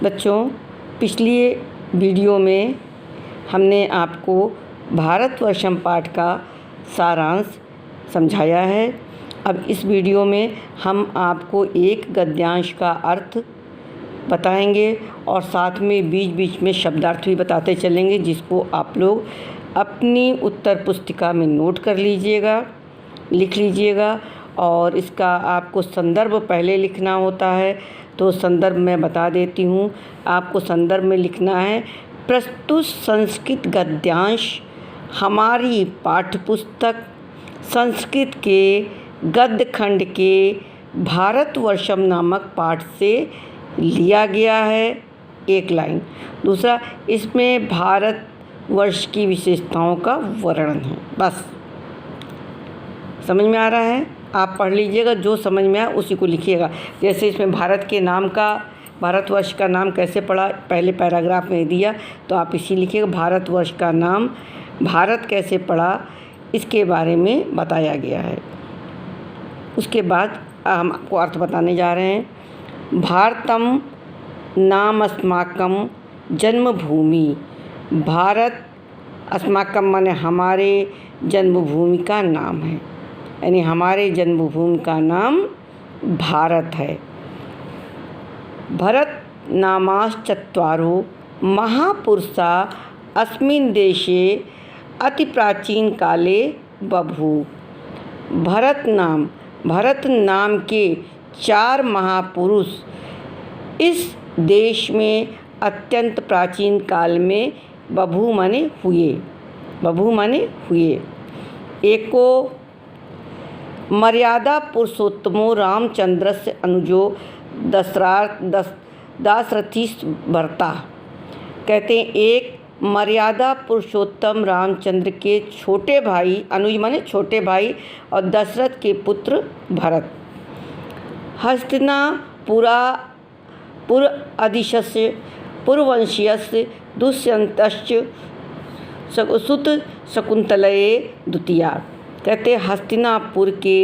बच्चों, पिछली वीडियो में हमने आपको भारतवर्षम पाठ का सारांश समझाया है। अब इस वीडियो में हम आपको एक गद्यांश का अर्थ बताएंगे और साथ में बीच बीच में शब्दार्थ भी बताते चलेंगे, जिसको आप लोग अपनी उत्तर पुस्तिका में नोट कर लीजिएगा, लिख लीजिएगा। और इसका आपको संदर्भ पहले लिखना होता है, तो संदर्भ मैं बता देती हूँ। आपको संदर्भ में लिखना है प्रस्तुत संस्कृत गद्यांश हमारी पाठ्यपुस्तक संस्कृत के गद्य खंड के भारतवर्षम नामक पाठ से लिया गया है, एक लाइन। दूसरा, इसमें भारतवर्ष की विशेषताओं का वर्णन है। बस समझ में आ रहा है? आप पढ़ लीजिएगा, जो समझ में आए उसी को लिखिएगा। जैसे इसमें भारत के नाम का, भारतवर्ष का नाम कैसे पड़ा, पहले पैराग्राफ में दिया, तो आप इसी लिखिएगा। भारतवर्ष का नाम भारत कैसे पड़ा, इसके बारे में बताया गया है। उसके बाद हम आपको अर्थ बताने जा रहे हैं। भारतम नाम अस्माकम जन्मभूमि। भारत अस्माकम माने हमारे जन्मभूमि का नाम है, यानी हमारे जन्मभूमि का नाम भारत है। भरत नामाश्चत्वारो महापुरुषा अस्मिन् देशे अति प्राचीन काले बभूव। भरत नाम के 4 महापुरुष इस देश में अत्यंत प्राचीन काल में बभूव माने हुए। एको मर्यादा पुरुषोत्तमो रामचंद्रस्य अनुजो दाशरथी भरता। कहते हैं एक मर्यादा पुरुषोत्तम रामचंद्र के छोटे भाई, अनुज माने छोटे भाई, और दशरथ के पुत्र भरत। पुरअधिशस्य पुरवंशीयस्य दुष्यंतश्च सुत शकुंतलये द्वितीया। कहते हस्तिनापुर के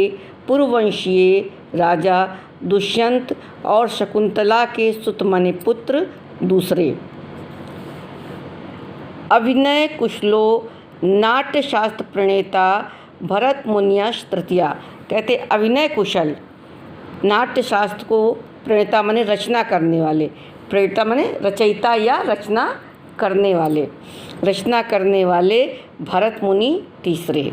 पूर्ववंशीय राजा दुष्यंत और शकुंतला के सुत माने पुत्र दूसरे। अभिनय कुशलो नाट्यशास्त्र प्रणेता भरत मुनियश तृतीया। कहते अभिनय कुशल, नाट्यशास्त्र को प्रणेता माने रचना करने वाले, प्रणेता माने रचयिता या रचना करने वाले भरत मुनि तीसरे।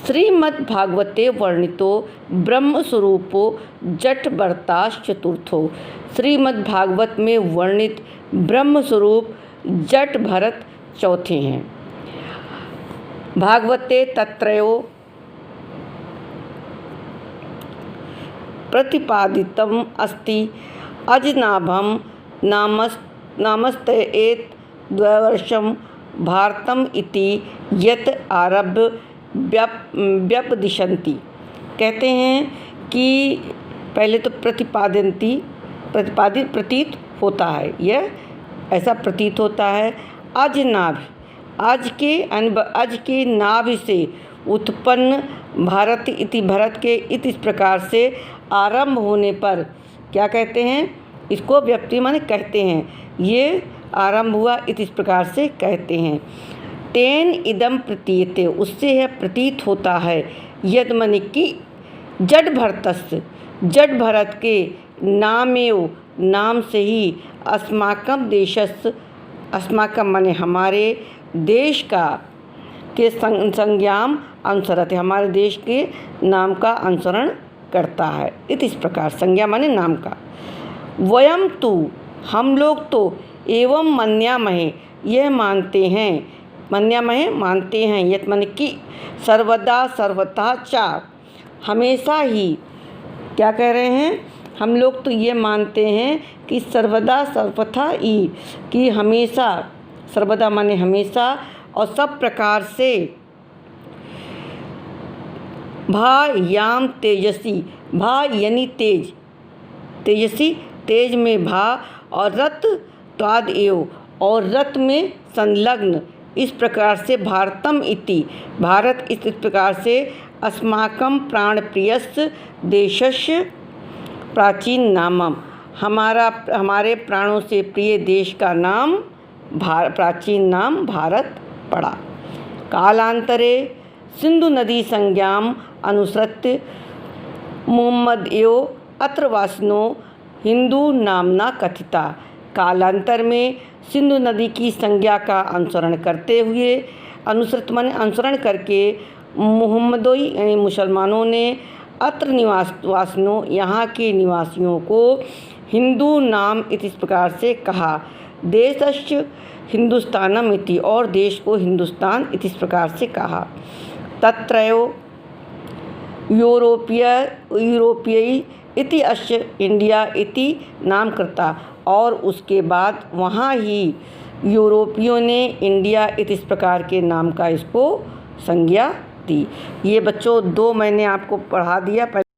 श्रीमद्भागवते वर्णितो ब्रह्मस्वरूपो जटभरताश्च चतुर्थो। श्रीमद्भागवत में वर्णित ब्रह्मस्वरूप जट भरत चौथे हैं। भागवते तत्रयो प्रतिपादितम अस्ति अजनाभम नामस्तएत द्वैवर्षम भारतम इति यत आरभ्य व्यपदिशन्ति। कहते हैं कि पहले तो प्रतिपादित प्रतीत होता है, यह ऐसा प्रतीत होता है। अजनाभ, अज के नाभि से उत्पन्न भारत इति, भरत के इति, इस प्रकार से आरंभ होने पर क्या कहते हैं, इसको व्यक्ति माने कहते हैं, ये आरंभ हुआ इति, इस प्रकार से कहते हैं। तेन इदम प्रतीयते, उससे यह प्रतीत होता है। यद माने कि जड भरतस्य, जड भरत के नामेव, नाम से ही अस्माकम देशस्य, अस्माकम माने हमारे देश का, के संज्ञाम अनुसरते, हमारे देश के नाम का अनुसरण करता है। इस प्रकार संज्ञा माने नाम का। वयम तु, हम लोग तो, एवं मन्यामहे, यह मानते हैं, मन्यामहे मानते हैं, यत माने कि सर्वदा सर्वथा चा, हमेशा ही। क्या कह रहे हैं, हम लोग तो ये मानते हैं कि सर्वदा सर्वथा ही, कि हमेशा, सर्वदा माने हमेशा, और सब प्रकार से। भा याम तेजसी, भा यानी तेज, तेजसी, तेज में भा, और रत त्वाद एव, और रत में संलग्न, इस प्रकार से भारतम इति, भारत इस प्रकार से अस्माकं प्राणप्रियस्य देशस्य प्राचीन नामम, हमारे प्राणों से प्रिय देश का नाम प्राचीन नाम भारत पड़ा। कालांतरे सिंधु नदी संज्ञाम अनुसृत्य मुहम्मदयो अत्र वासिनो हिंदू नामना कथिता। कालांतर में सिंधु नदी की संज्ञा का अनुसरण करते हुए अनुसरण करके मुहम्मदोई यानी मुसलमानों ने अत्र वासिनों यहाँ के निवासियों को हिंदू नाम इस प्रकार से कहा। देशश्च हिंदुस्तानम इति, और देश को हिंदुस्तान इस प्रकार से कहा। तत्रयो यूरोपीय इति अस्य इंडिया इति नामकृता, और उसके बाद वहाँ ही यूरोपियों ने इंडिया इस प्रकार के नाम का इसको संज्ञा दी। ये बच्चों 2 मैंने आपको पढ़ा दिया।